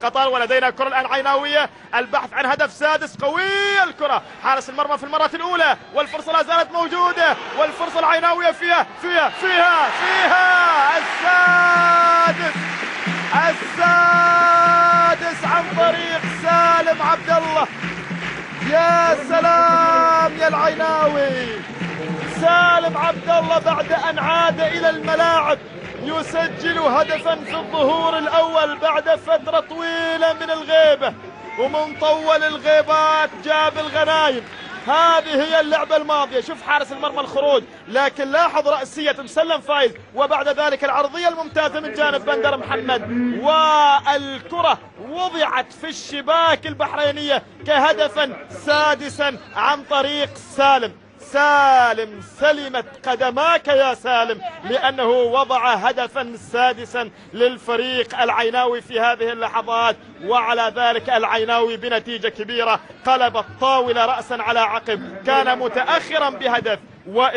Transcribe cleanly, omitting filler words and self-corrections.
قطر. ولدينا الكرة الآن عيناوية، البحث عن هدف سادس. قوية الكرة، حارس المرمى في المرة الأولى، والفرصة لا زالت موجودة، والفرصة العيناوية فيها السادس عن طريق سالم عبد الله. يا سلام يا العيناوي، سالم عبد الله بعد أن عاد إلى الملاعب يسجل هدفا في الظهور الأول بعد فترة طويلة من الغيبة، ومن طول الغيبات جاب الغنايم. هذه هي اللعبة الماضية. شوف حارس المرمى الخروج، لكن لاحظ رأسية مسلم فايز، وبعد ذلك العرضية الممتازة من جانب بندر محمد، والكرة وضعت في الشباك البحرينية كهدفا سادسا عن طريق سالم. سلمت قدماك يا سالم، لأنه وضع هدفا سادسا للفريق العيناوي في هذه اللحظات. وعلى ذلك العيناوي بنتيجة كبيرة قلب الطاولة رأسا على عقب، كان متأخرا بهدف